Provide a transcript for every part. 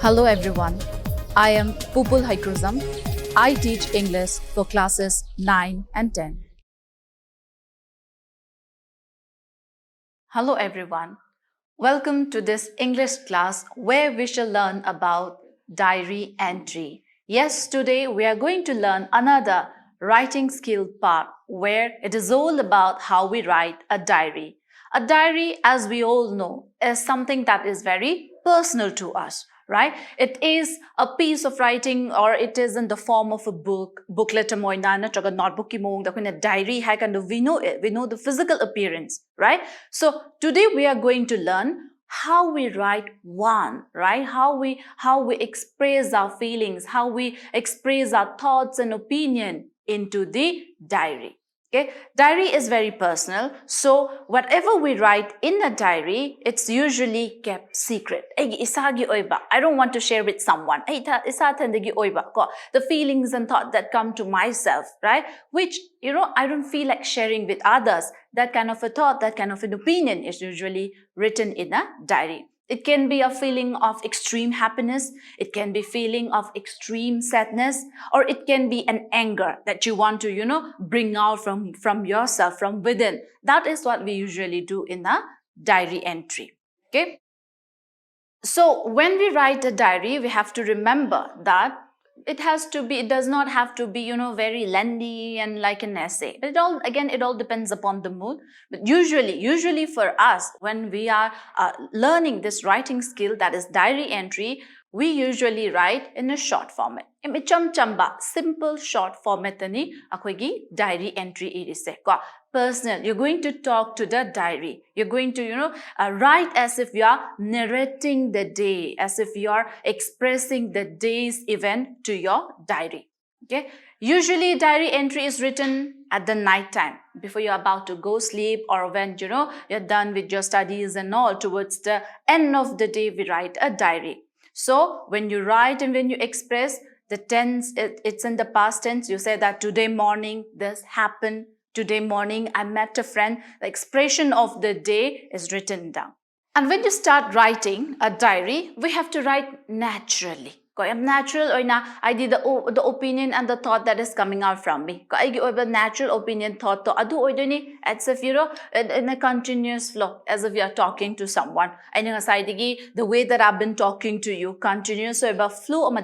Hello everyone, I am Pupul Haikruzam. I teach English for classes 9 and 10. Hello everyone, welcome to this English class where we shall learn about diary entry. Yes, today we are going to learn another writing skill part where it is all about how we write a diary. A diary, as we all know, is something that is very personal to us, right? It is a piece of writing, or it is in the form of a booklet, a notebook, a diary. We know it. We know the physical appearance, right? So today we are going to learn how we write one, right? How we express our feelings, how we express our thoughts and opinion into the diary. Okay, diary is very personal, so whatever we write in a diary, it's usually kept secret. I don't want to share with someone. The feelings and thoughts that come to myself, right? Which, I don't feel like sharing with others. That kind of a thought, that kind of an opinion is usually written in a diary. It can be a feeling of extreme happiness. It can be feeling of extreme sadness, or it can be an anger that you want to, bring out from yourself, from within. That is what we usually do in a diary entry. Okay. So when we write a diary, we have to remember that it does not have to be, very lengthy and like an essay. But it all depends upon the mood. But usually for us, when we are learning this writing skill, that is diary entry, we usually write in a short format. Simple short format ni akoigi diary entry irise. Personal, you're going to talk to the diary. You're going to, write as if you are narrating the day, as if you are expressing the day's event to your diary. Okay. Usually, diary entry is written at the night time, before you're about to go sleep, or when, you're done with your studies and all. Towards the end of the day, we write a diary. So, when you write and when you express, the tense, it's in the past tense. You say that today morning, this happened. Today morning, I met a friend. The expression of the day is written down. And when you start writing a diary, we have to write naturally. Natural I did the opinion and the thought that is coming out from me. Natural opinion thought to as if in a continuous flow, as if you are talking to someone. The way that I've been talking to you, continuous flow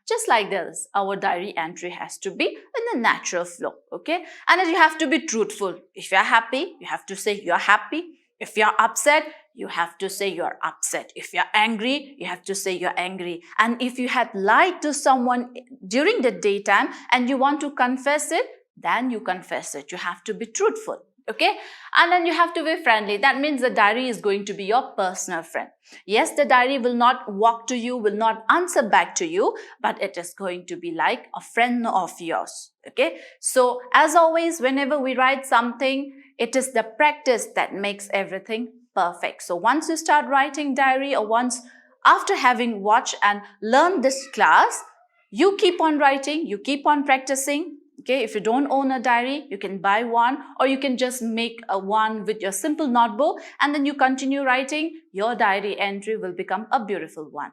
just like this, our diary entry has to be in a natural flow. Okay, and then you have to be truthful. If you are happy, you have to say you are happy. If you are upset, you have to say you're upset. If you're angry, you have to say you're angry. And if you had lied to someone during the daytime and you want to confess it, then you confess it. You have to be truthful. Okay? And then you have to be friendly. That means the diary is going to be your personal friend. Yes, the diary will not walk to you, will not answer back to you, but it is going to be like a friend of yours. Okay? So, as always, whenever we write something, it is the practice that makes everything perfect. So once you start writing diary, or once after having watched and learned this class, you keep on writing, you keep on practicing. Okay, if you don't own a diary, you can buy one, or you can just make a one with your simple notebook, and then you continue writing. Your diary entry will become a beautiful one.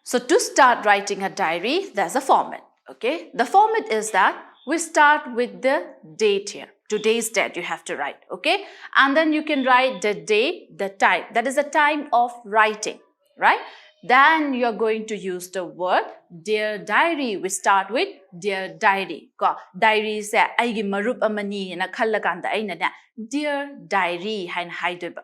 So to start writing a diary, there's a format. Okay, the format is that we start with the date here. Today's date you have to write, okay? And then you can write the day, the time. That is the time of writing, right? Then you're going to use the word dear diary. We start with dear diary. Diary is aigi marup amani na khallakanda aina na dear diary hain haidoba.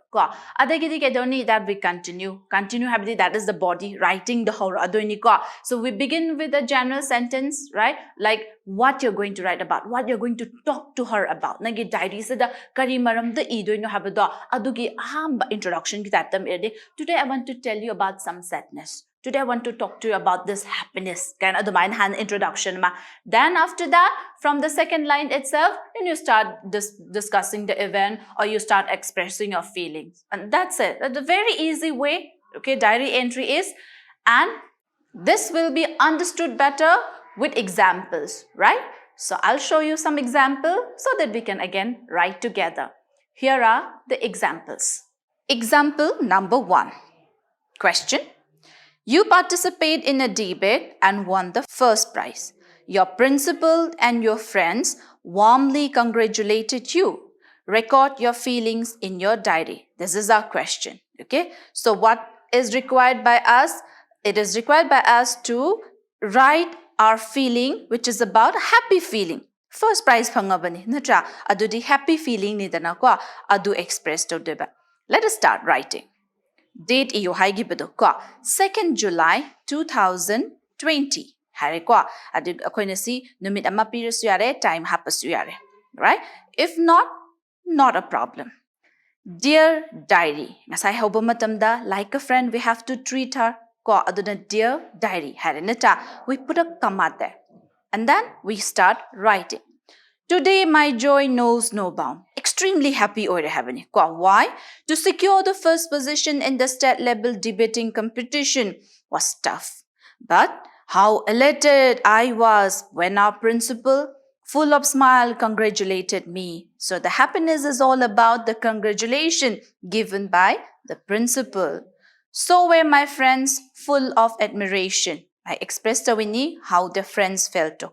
Adagidi kedoni that we continue. Continue habdi, that is the body writing the whole adoni. So we begin with a general sentence, right? Like what you're going to write about, what you're going to talk to her about. Nagi diary sa da kari maram da idoino habado adugi ahamba introduction ki tatam erde. Today I want to tell you about some sadness. Today I want to talk to you about this happiness. Kind of the introduction. Then after that, from the second line itself, then you start discussing the event, or you start expressing your feelings. And that's it. That's a very easy way. Okay, diary entry is. And this will be understood better with examples, right? So I'll show you some examples so that we can again write together. Here are the examples. Example number 1. Question. You participated in a debate and won the first prize. Your principal and your friends warmly congratulated you. Record your feelings in your diary. This is our question. Okay. So what is required by us? It is required by us to write our feeling, which is about happy feeling. First prize phangabani natra adudi happy feeling ni dana ko adu express to deba. Let us start writing. Date iyo haigibado ko 2nd July 2020 hare ko adu akoina si numit ama pirasu yare time hapasu yare, right? If not a problem. Dear diary, ngasai hauba matamda like a friend we have to treat her ko aduna dear diary hare nata we put a comma there and then we start writing. Today, my joy knows no bound. Extremely happy or heaven. Why? To secure the first position in the state level debating competition was tough. But how elated I was when our principal, full of smile, congratulated me. So the happiness is all about the congratulation given by the principal. So were my friends, full of admiration. I expressed to Winnie how the friends felt.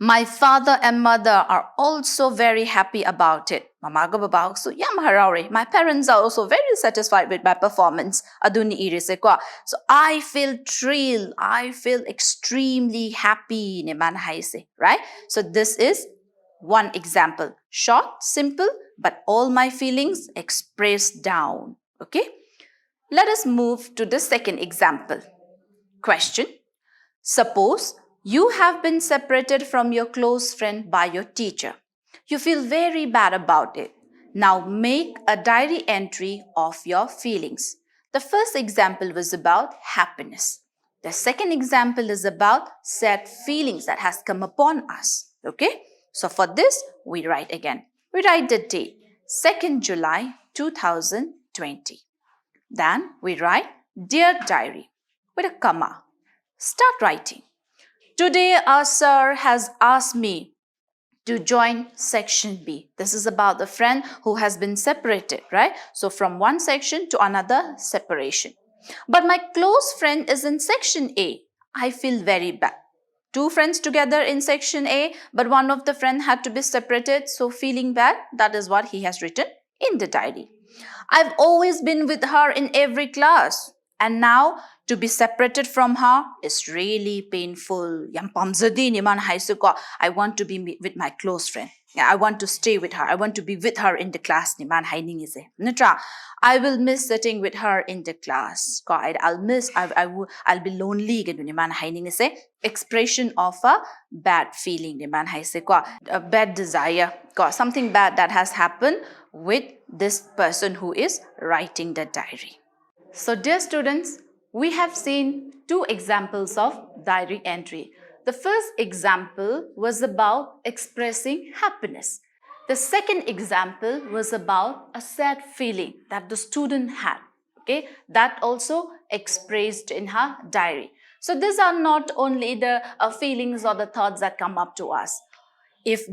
My father and mother are also very happy about it. Mamaga babao so yam harauri. My parents are also very satisfied with my performance. Aduni irise ko. So I feel thrilled. I feel extremely happy. Right? So this is one example. Short, simple, but all my feelings expressed down. Okay? Let us move to the second example. Question. Suppose you have been separated from your close friend by your teacher. You feel very bad about it. Now make a diary entry of your feelings. The first example was about happiness. The second example is about sad feelings that has come upon us. Okay? So for this, we write again. We write the date, 2nd July 2020. Then we write, Dear Diary, with a comma. Start writing. Today, our sir has asked me to join section B. This is about the friend who has been separated, right? So from one section to another separation. But my close friend is in section A. I feel very bad. Two friends together in section A, but one of the friend had to be separated, so feeling bad. That is what he has written in the diary. I've always been with her in every class. And now, to be separated from her is really painful. I want to be with my close friend. I want to stay with her. I want to be with her in the class. I will miss sitting with her in the class. I'll be lonely. Expression of a bad feeling. A bad desire. Something bad that has happened with this person who is writing the diary. So dear students, we have seen two examples of diary entry. The first example was about expressing happiness. The second example was about a sad feeling that the student had. Okay, that also expressed in her diary. So these are not only the feelings or the thoughts that come up to us. If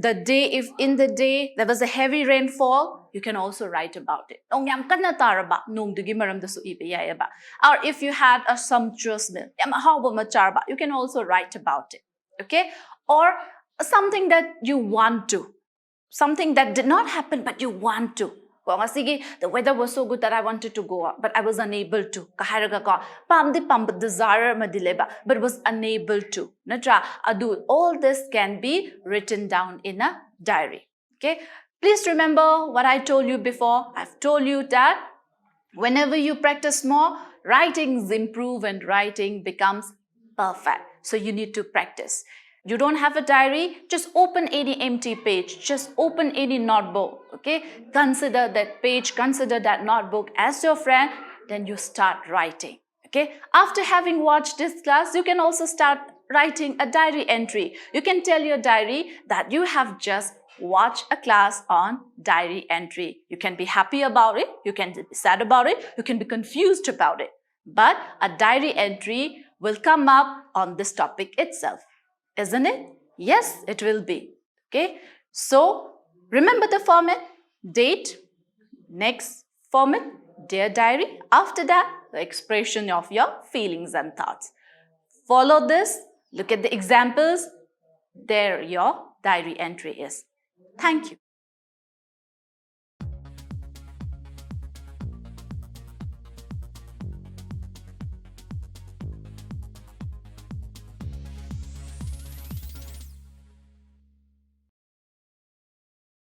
in the day there was a heavy rainfall, you can also write about it. Or if you had a sumptuous meal, you can also write about it. Okay? Or something that you want to. Something that did not happen, but you want to. The weather was so good that I wanted to go out, but I was unable to. Desire but was unable to. All this can be written down in a diary. Okay? Please remember what I told you before. I've told you that whenever you practice more, writings improve and writing becomes perfect. So you need to practice. You don't have a diary, just open any empty page. Just open any notebook, okay? Consider that page, consider that notebook as your friend, then you start writing, okay? After having watched this class, you can also start writing a diary entry. You can tell your diary that you have just watched a class on diary entry. You can be happy about it, you can be sad about it, you can be confused about it. But a diary entry will come up on this topic itself. Isn't it? Yes, it will be. Okay. So, remember the format, date, next format, Dear diary. After that, the expression of your feelings and thoughts. Follow this. Look at the examples. There your diary entry is. Thank you.